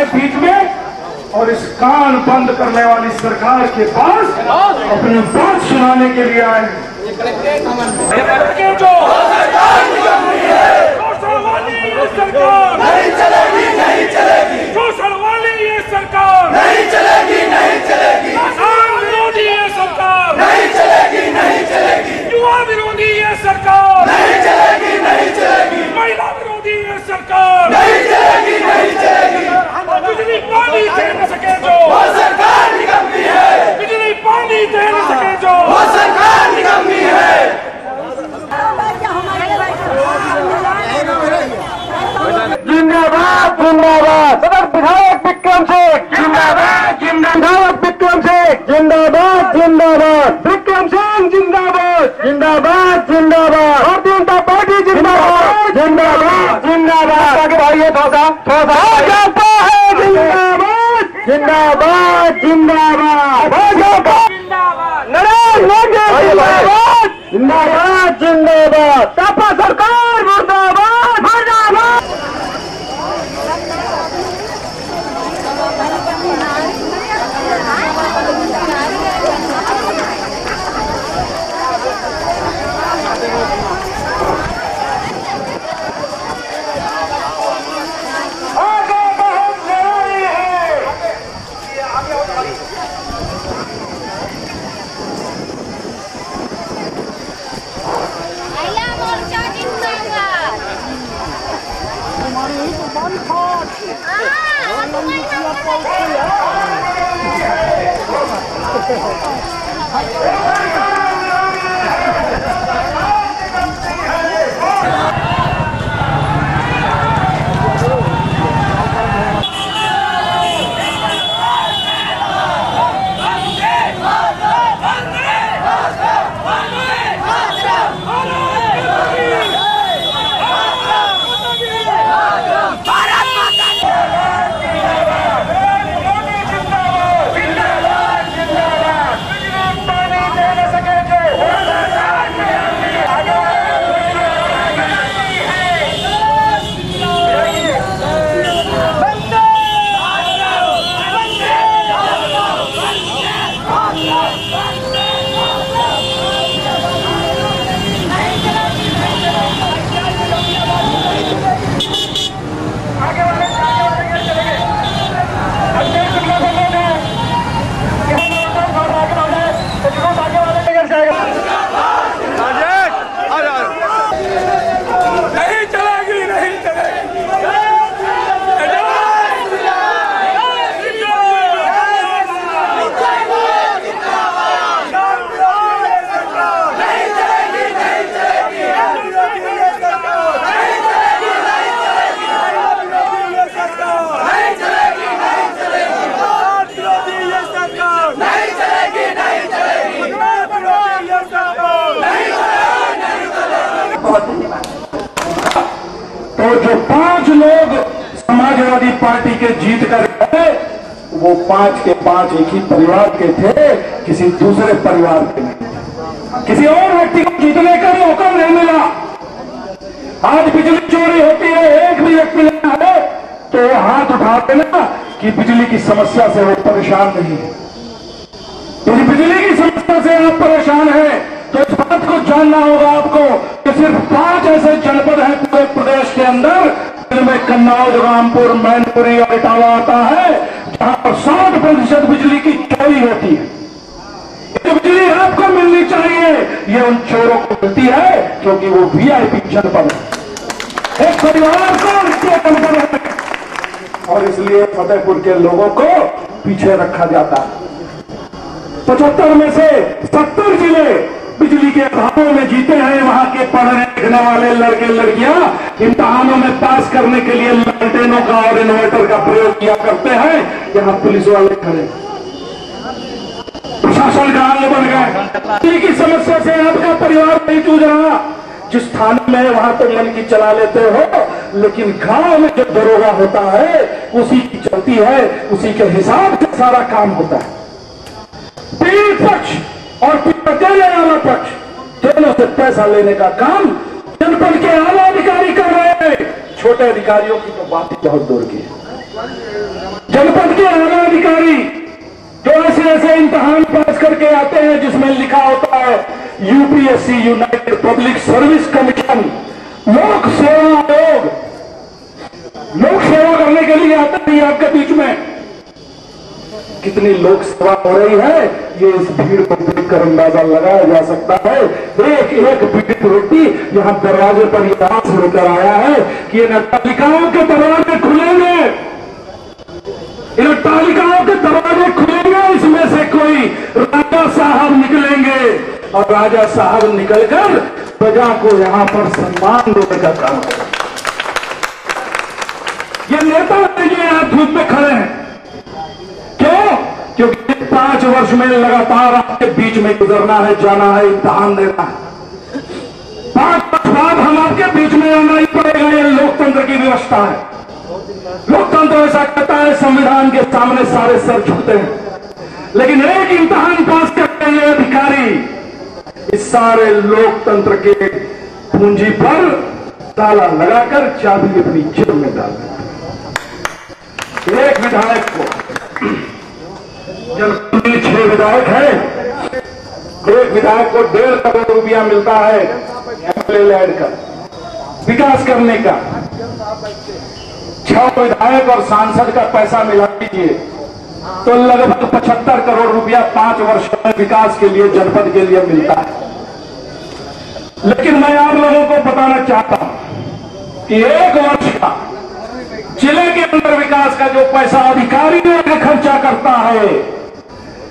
के बीच में और इस कान बंद करने वाली सरकार के पास अपनी बात सुनाने के लिए आए। सरकार नहीं चलेगी, नहीं चलेगी, शोषण वाली ये सरकार नहीं चलेगी, नहीं चलेगी, किसान विरोधी ये सरकार नहीं चलेगी, नहीं चलेगी, युवा विरोधी ये सरकार नहीं चलेगी, नहीं चलेगी, महिला विरोधी ये सरकार नहीं चलेगी, नहीं चलेगी, बिजली पानी दे न सके जो वो सरकार निकम्मी है, बिजली पानी दे न सके जो वो सरकार निकम्मी है। जिंदाबाद जिंदाबाद सदर विधायक विक्रम सिंह जिंदाबाद, विधायक विक्रम सिंह जिंदाबाद, जिंदाबाद विक्रम सिंह जिंदाबाद, जिंदाबाद, जिंदाबाद भारतीय जनता पार्टी जिंदाबाद, जिंदाबाद, जिंदाबाद। आगे भाई थोड़ा जाता है जिंदाबाद, जिंदाबाद, जिंदाबाद भाजपा जिंदाबाद, नरेंद्र मोदी जिंदाबाद, जिंदाबाद, जिंदाबाद सपा सरकार मुर्दाबाद, मुर्दाबाद। तो जो 5 लोग समाजवादी पार्टी के जीत कर गए वो 5 के 5 एक ही परिवार के थे, किसी दूसरे परिवार के नहीं, किसी और व्यक्ति को जीतने का मौका नहीं मिला। आज बिजली चोरी होती है, एक भी व्यक्ति लेना है तो हाथ उठा देना कि बिजली की समस्या से वो परेशान नहीं है। यदि बिजली की समस्या से आप परेशान हैं तो इस बात को जानना होगा आपको कि सिर्फ 5 ऐसे जनपद हैं पूरे प्रदेश के अंदर जिनमें कन्नौज, रामपुर, मैनपुरी और इटावा आता है जहां पर 60% बिजली की चोरी होती है। जो बिजली आपको मिलनी चाहिए ये उन चोरों को मिलती है क्योंकि वो वीआईपी जनपद है, एक परिवार को इसके जनपद है और इसलिए फतेहपुर के लोगों को पीछे रखा जाता है। 75 में से 70 जिले बिजली के अभाव में जीते हैं। वहां के पढ़ने लिखने वाले लड़के लड़कियां इम्तिहानों में पास करने के लिए लालटेनों का और इन्वर्टर का प्रयोग किया करते हैं। यहां पुलिस वाले खड़े प्रशासन का अंग बन गए। बिजली की समस्या से आपका परिवार नहीं जूझ रहा, जिस थाने में वहां तो मन की चला लेते हो, लेकिन गांव में जो दरोगा होता है उसी की चलती है, उसी के हिसाब से सारा काम होता है। पीड़ित पक्ष और पीड़ित देने वाला पक्ष दोनों से पैसा लेने का काम जनपद के आला अधिकारी कर रहे हैं। छोटे अधिकारियों की तो बात ही बहुत दूर की है। जनपद के आला अधिकारी जो ऐसे ऐसे इम्तिहान पास करके आते हैं जिसमें लिखा होता है UPSC United public service commission, लोक सेवा आयोग, लोक सेवा करने के लिए आते हैं आपके बीच में। कितनी लोक सेवा हो रही है ये इस भीड़ को देखकर अंदाजा लगाया जा सकता है। एक एक पीड़ित व्यक्ति यहां दरवाजे पर यहां से लेकर आया है कि इन तालिकाओं के दरवाजे खुलेंगे, इन तालिकाओं के दरवाजे खुलेंगे, इसमें से कोई राजा साहब निकलेंगे और राजा साहब निकलकर प्रजा को यहां पर सम्मान देने का काम करें। ये नेता है जो यहां धूप में खड़े हैं, क्यों? क्योंकि 5 वर्ष में लगातार आपके बीच में गुजरना है, जाना है, इम्तिहान देना है। 5 वर्ष बाद हम आपके बीच में आना ही पड़ेगा। ये लोकतंत्र की व्यवस्था है। लोकतंत्र ऐसा कहता है संविधान के सामने सारे सर झुकते हैं, लेकिन एक इम्तिहान पास करते हैं ये अधिकारी इस सारे लोकतंत्र के पूंजी पर ताला लगाकर चाबी अपनी जेब में डाल देते हैं। एक विधायक को जनपद में 6 विधायक है, एक विधायक को 1.5 करोड़ रुपया मिलता है एमएलए लैंड का विकास करने का। 6 विधायक और सांसद का पैसा मिला दीजिए तो लगभग 75 करोड़ रुपया 5 वर्ष में विकास के लिए जनपद के लिए मिलता है। लेकिन मैं आप लोगों को बताना चाहता हूं कि 1 वर्ष का जिले के अंदर विकास का जो पैसा अधिकारियों ने खर्चा करता है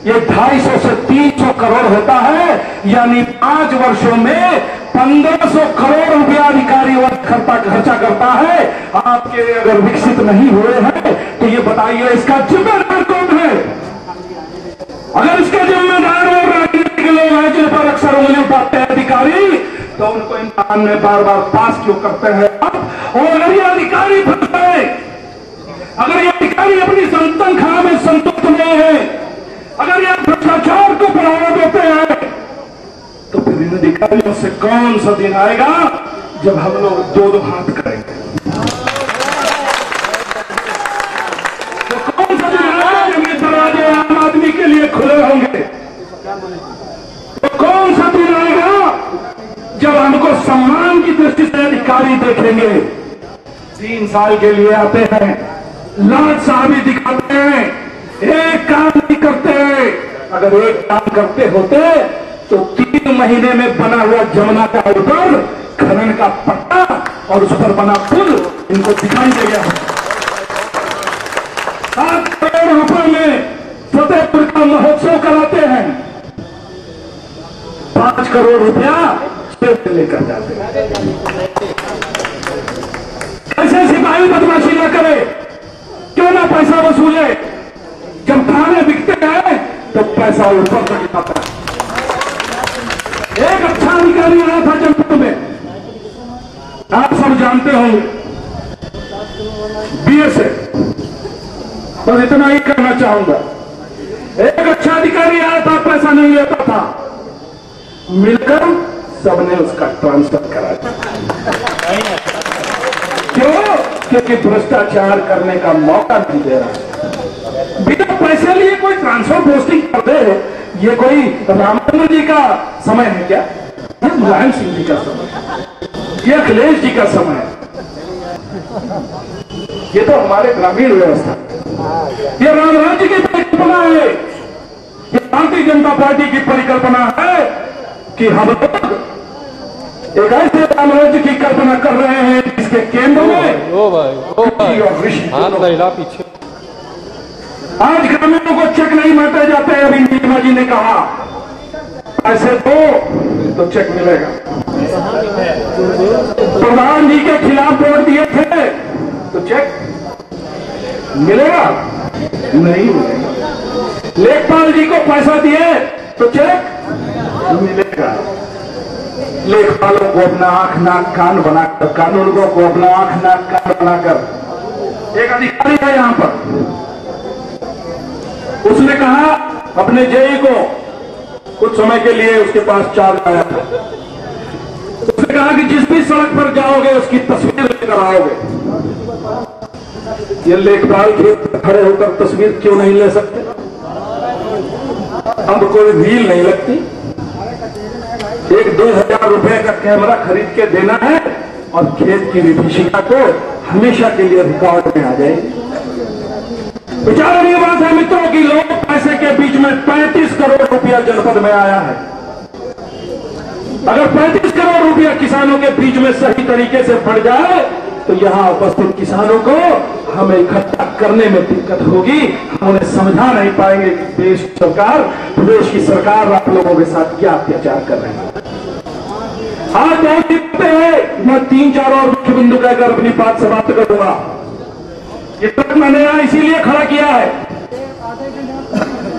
ये 250 से 300 करोड़ होता है, यानी 5 वर्षों में 1500 करोड़ रुपया अधिकारी वर्ग खर्चा करता है। आपके अगर विकसित नहीं हुए हैं तो ये बताइए इसका जिम्मेदार कौन है? अगर इसका जिम्मेदार और राजनीतिक लोग हैं जिन पर अक्सर उंगली उठाते हैं अधिकारी, तो उनको इम्तिहान में बार बार पास क्यों करते हैं आप? और अगर ये अधिकारी फंस गए, अगर ये अधिकारी अपनी तनख्वाह में संतुष्ट नहीं है, अगर ये भ्रष्टाचार को बढ़ावा देते हैं, तो फिर इन अधिकारियों से कौन सा दिन आएगा जब हम लोग 2-2 हाथ करेंगे? तो कौन सा दिन आएगा जब ये दरवाजे आम आदमी के लिए खुले होंगे? तो कौन सा दिन आएगा जब हमको सम्मान की दृष्टि से अधिकारी देखेंगे? 3 साल के लिए आते हैं, लाट साहबी दिखाते हैं, एक काम नहीं करते हैं। अगर एक काम करते होते तो 3 महीने में बना हुआ जमुना का ऊपर खनन का पट्टा और उस पर बना पुल इनको दिखाई दे गया। 7 करोड़ रुपए में फतेहपुर का महोत्सव कराते हैं, 5 करोड़ रुपया लेकर जाते हैं। ऐसे सिपाही बदमाशी न करे, क्यों ना पैसा वसूले? जब थाने बिकते हैं तो पैसा ऊपर तक आता है। एक अच्छा अधिकारी आया था जनपद में, आप सब जानते होंगे, बीएसएफ। बस इतना ही कहना चाहूंगा, एक अच्छा अधिकारी आया था, पैसा नहीं लेता था, मिलकर सबने उसका ट्रांसफर करा दिया। क्यों? क्योंकि भ्रष्टाचार करने का मौका नहीं दे रहा। बिना पैसे लिए कोई ट्रांसफर पोस्टिंग कर दे, ये कोई रामचंद्र जी का समय है क्या? ये मुलायम सिंह जी का समय है, ये अखिलेश जी का समय है। ये तो हमारे ग्रामीण व्यवस्था, ये राम राज्य की परिकल्पना है, ये भारतीय जनता पार्टी की परिकल्पना है कि हम लोग एक ऐसे राम राज्य की कल्पना कर रहे हैं जिसके केंद्र में और ऋषि पीछे। आज ग्रामीणों को चेक नहीं बांटे जाते हैं। अभी नीमा जी ने कहा पैसे दो तो चेक मिलेगा। प्रधान जी के खिलाफ वोट दिए थे तो चेक मिलेगा? नहीं मिलेगा। लेखपाल जी को पैसा दिए तो चेक मिलेगा। लेखपालों को अपना आंख नाक कान बनाकर, कानूनों को अपना आंख नाक कान बनाकर, एक अधिकारी है यहां पर, उसने कहा अपने जेई को, कुछ समय के लिए उसके पास चार्ज आया था, उसने कहा कि जिस भी सड़क पर जाओगे उसकी तस्वीर लेकर आओगे। ये लेखपाल खेत में खड़े होकर तस्वीर क्यों नहीं ले सकते? अब कोई रील नहीं लगती। 1-2 हजार रुपए का कैमरा खरीद के देना है और खेत की विभीषिका को हमेशा के लिए रिकॉर्ड में आ जाएगी। विचारणीय बात है मित्रों की लोग पैसे के बीच में 35 करोड़ रुपया जनपद में आया है। अगर 35 करोड़ रुपया किसानों के बीच में सही तरीके से बढ़ जाए तो यहां उपस्थित किसानों को हमें इकट्ठा करने में दिक्कत होगी। हम उन्हें समझा नहीं पाएंगे कि देश सरकार, प्रदेश की सरकार आप लोगों के साथ क्या अत्याचार कर रही है। आज बहुत दिक्कतें हैं। मैं 3-4 और मुख्य बिंदु कहकर अपनी बात समाप्त करूंगा। ये तक मैंने यहां इसीलिए खड़ा किया है,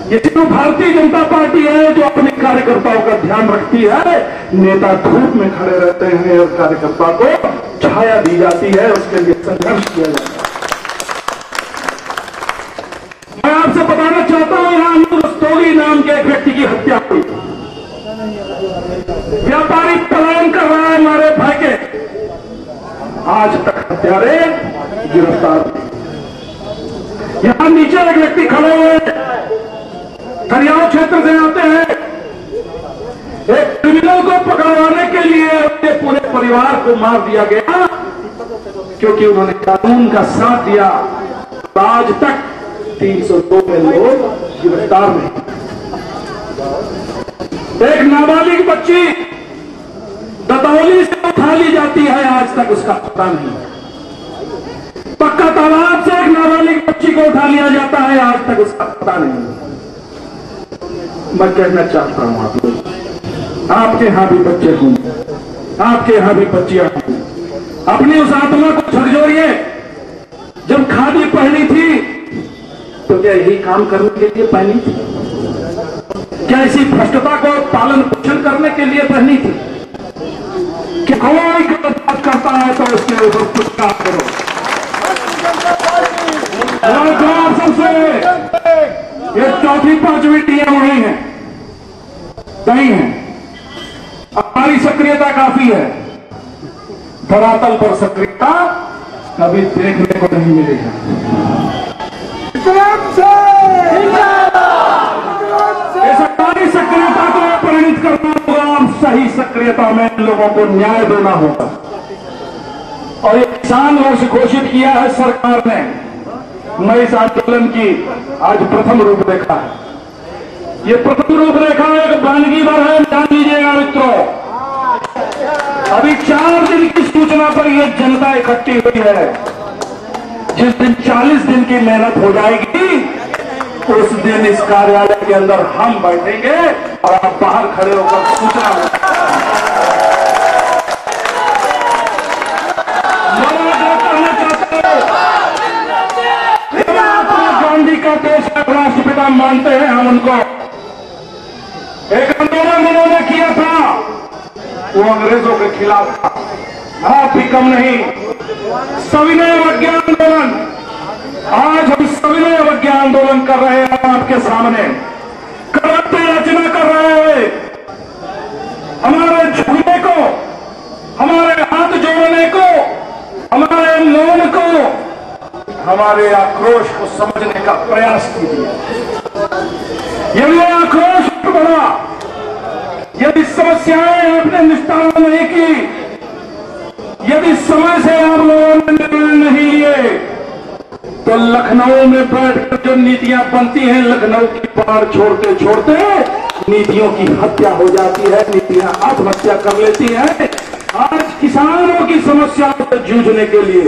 ये सिर्फ भारतीय जनता पार्टी है जो अपने कार्यकर्ताओं का ध्यान रखती है। नेता धूप में खड़े रहते हैं और कार्यकर्ता को छाया दी जाती है, उसके लिए संघर्ष किया जाता है। मैं आपसे बताना चाहता हूं, यहां अनूर रस्तोगी नाम के एक व्यक्ति की हत्या हुई। व्यापारी पलायन कर रहा है हमारे भाई के, आज तक हत्यारे गिरफ्तार। यहां नीचे एक व्यक्ति खड़े हुए खरियाव क्षेत्र से आते हैं, एक क्रिमिनल को पकड़वाने के लिए अपने पूरे परिवार को मार दिया गया क्योंकि उन्होंने कानून का साथ दिया। आज तक 302 में लोग गिरफ्तार नहीं। एक नाबालिग बच्ची दतौली से उठा ली जाती है, आज तक उसका पता नहीं। पक्का तालाब से एक नाबालिग बच्ची को उठा लिया जाता है, आज तक उसका पता नहीं। मैं कहना चाहता हूं आप लोग, आपके यहां भी बच्चे होंगे, आपके यहां भी बच्चियां होंगी। अपनी उस आत्मा को झकझोरिए। जब खादी पहनी थी तो क्या यही काम करने के लिए पहनी थी? क्या इसी भ्रष्टता को पालन पोषण करने के लिए पहनी थी? कि कोई गलत करता है तो उसके ऊपर कुछ काम करो। और सबसे ये 4वीं-5वीं टीएम वही है, नहीं है। हमारी सक्रियता काफी है, धरातल पर सक्रियता कभी देखने को नहीं मिली है। सरकारी सक्रियता को परिणित करना होगा और सही सक्रियता में लोगों को न्याय देना होगा। और ये किसान वर्ष घोषित किया है सरकार ने। मैं इस आंदोलन की आज प्रथम रूपरेखा है। ये प्रथम रूपरेखा एक वानगी भर है, जान लीजिएगा मित्रों। अभी 4 दिन की सूचना पर यह जनता इकट्ठी हुई है। जिस दिन 40 दिन की मेहनत हो जाएगी उस दिन इस कार्यालय के अंदर हम बैठेंगे और आप बाहर खड़े होकर सूचना गांधी का देश का राष्ट्रपिता मानते हैं हम उनको। एक आंदोलन उन्होंने किया था, वो अंग्रेजों के खिलाफ था। आप भी कम नहीं। सविनय अवज्ञा आंदोलन, आज हम सविनय अवज्ञा आंदोलन कर रहे हैं आपके सामने। करवट याचना कर रहे हैं। हमारे झुकने को, हमारे हाथ जोड़ने को, हमारे मौन को, हमारे आक्रोश को समझने का प्रयास कीजिए। यदि आक्रोश बढ़ा, यदि समस्याएं आपने निस्तारण नहीं की, यदि समय से आप लोगों ने निर्णय नहीं लिए तो लखनऊ में बैठकर जो नीतियां बनती हैं, लखनऊ की पार छोड़ते छोड़ते नीतियों की हत्या हो जाती है, नीतियां आत्महत्या कर लेती हैं। आज किसानों की समस्याओं से जूझने के लिए,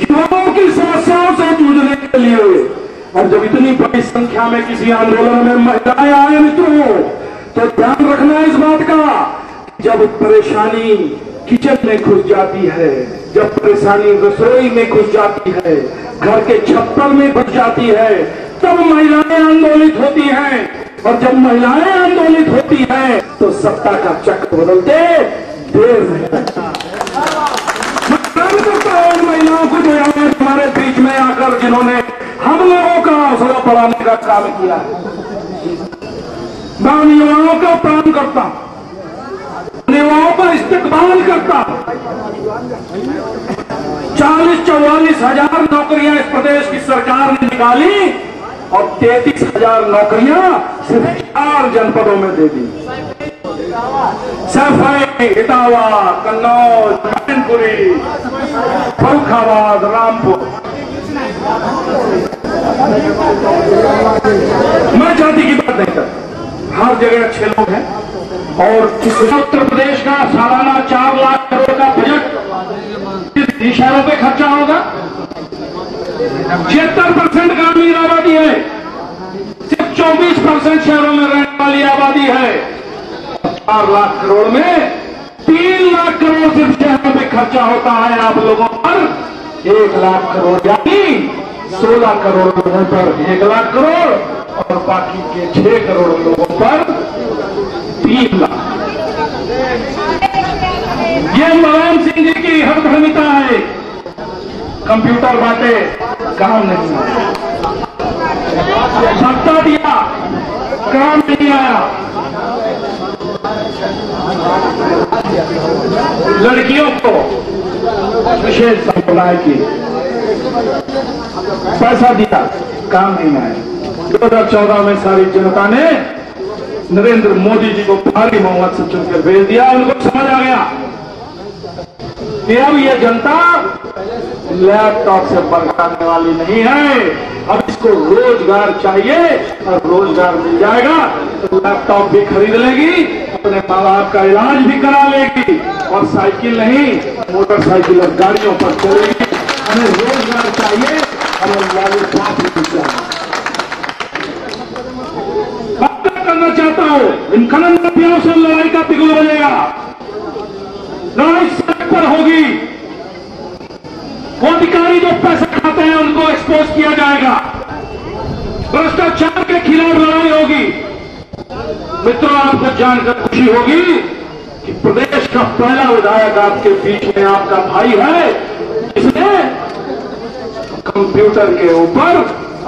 युवाओं की समस्याओं से जूझने के लिए, और जब इतनी बड़ी संख्या में किसी आंदोलन में महिलाएं आए मित्रों, तो ध्यान रखना इस बात का, जब परेशानी किचन में घुस जाती है, जब परेशानी रसोई में घुस जाती है, घर के छप्पर में घुस जाती है, तब महिलाएं आंदोलित होती हैं। और जब महिलाएं आंदोलित होती हैं तो सत्ता का चक्र बदलते देर नहीं लगता। मैं काम करता हूं महिलाओं को जो हमारे बीच में आकर जिन्होंने हम लोगों का हौसला बढ़ाने का काम किया है। मैं उन युवाओं का प्राण करता हूं, युवाओं का इस्तेकबाल करता हूं। 40-44 हजार नौकरियां इस प्रदेश की सरकार ने निकाली और 33,000 नौकरियां सिर्फ 4 जनपदों में दे दी। सैफई, इटावा, कन्नौज, मैनपुरी, फर्रुखाबाद, रामपुर। मैं जाति की बात नहीं करता, हर जगह अच्छे लोग हैं। और उत्तर प्रदेश का सालाना 4 लाख करोड़ का बजट किस शहरों पे खर्चा होगा? 76% ग्रामीण आबादी है, सिर्फ 24% शहरों में रहने वाली आबादी है। 4 लाख करोड़ में 3 लाख करोड़ सिर्फ शहरों में खर्चा होता है आप लोगों पर। 1 लाख करोड़ यानी 16 करोड़ लोगों पर 1 लाख करोड़ और बाकी के 6 करोड़ लोगों पर 3 लाख। ये मुलायम सिंह जी की हठधर्मिता है। कंप्यूटर बातें काम नहीं आया, सत्ता दिया काम नहीं आया। लड़कियों को विशेष संप्रदाय की पैसा दिया, काम नहीं आया। 2014 में सारी जनता ने नरेंद्र मोदी जी को भारी बहुमत से चुनकर भेज दिया। उनको समझ आ गया कि अब ये जनता लैपटॉप से बरकाने वाली नहीं है। अब इसको रोजगार चाहिए और रोजगार मिल जाएगा तो लैपटॉप भी खरीद लेगी, अपने माँ बाप का इलाज भी करा लेगी और साइकिल नहीं मोटरसाइकिल और गाड़ियों पर चलेगी। हमें रोजगार चाहिए, हमें लैपटॉप भी चाहिए। करना चाहता हूं, इन खनन माफियाओं से लड़ाई का बिगुल बजेगा। लड़ाई सड़क पर होगी। वो अधिकारी जो पैसा खाते हैं उनको एक्सपोज किया जाएगा। भ्रष्टाचार के खिलाफ लड़ाई होगी। मित्रों, आपको जानकर खुशी होगी कि प्रदेश का पहला विधायक आपके बीच में आपका भाई है, जिसने कंप्यूटर के ऊपर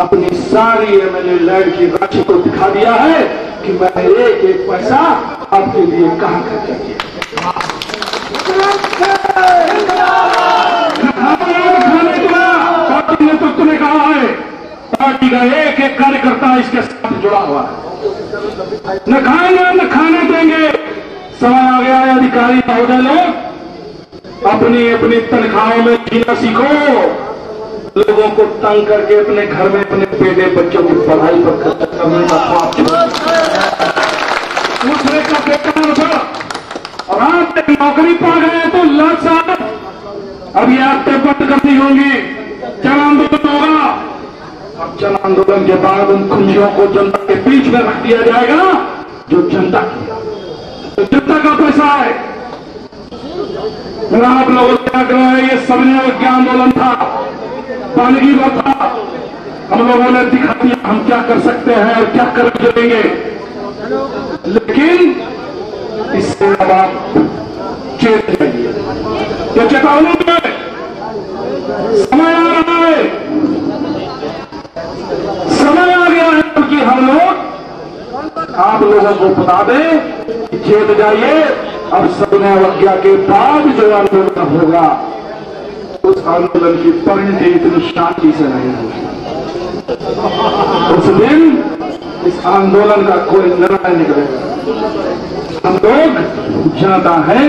अपनी सारी एमएलए लैंड की राशि को दिखा दिया है कि मैंने एक पैसा आपके लिए कहां खर्चा किया। खाने के बाद पार्टी नेतृत्व ने कहा है, पार्टी का एक एक कार्यकर्ता इसके साथ जुड़ा हुआ है। न खाएंगे न खाने देंगे। समय आ गया है अधिकारी महोदय लोग अपनी अपनी तनख्वाहों में जीना सीखो। लोगों को तंग करके अपने घर में अपने बेटे बच्चों की पढ़ाई पर खर्च करने का पाप दूसरे का बेकार था। और आप एक नौकरी पा गए तो लाख साहब अब ये आपसे बंद करनी होंगी। जन आंदोलन होगा और जन आंदोलन के बाद उन कुंजियों को जनता के बीच में रख दिया जाएगा जो जनता का पैसा है। मेरा आप लोगों से आग्रह है, ये समन्वय आंदोलन था, बानगी था। हम लोगों ने दिखा दिया हम क्या कर सकते हैं और क्या कर चलेंगे, लेकिन इससे अब आप चेत जाइए। ये चेतावनी है, समय आ रहा है, समय आ गया है कि हम लोग आप लोगों को बता दें कि चेत जाइए। अब सपने अवज्ञा के बाद जो आंदोलन होगा उस आंदोलन की परिणति इतनी शांति से नहीं होगी। उस दिन इस आंदोलन का कोई निर्णय निकलेगा। हम लोग जनता है,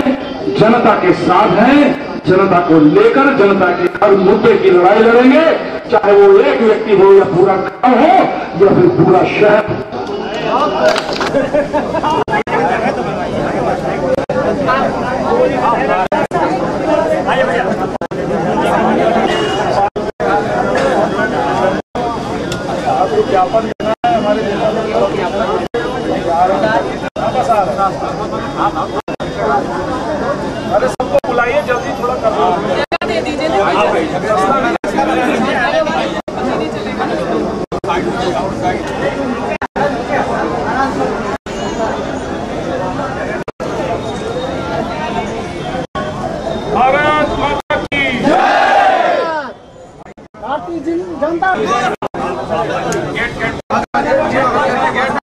जनता के साथ हैं, जनता को लेकर जनता के हर मुद्दे की लड़ाई लड़ेंगे, चाहे वो एक व्यक्ति हो या पूरा गांव हो या फिर पूरा शहर। ज्ञापन देना है हमारे अरे सबको बुलाइए जल्दी, थोड़ा कर दे दीजिए। भारत माता की जय। भारतीय जनता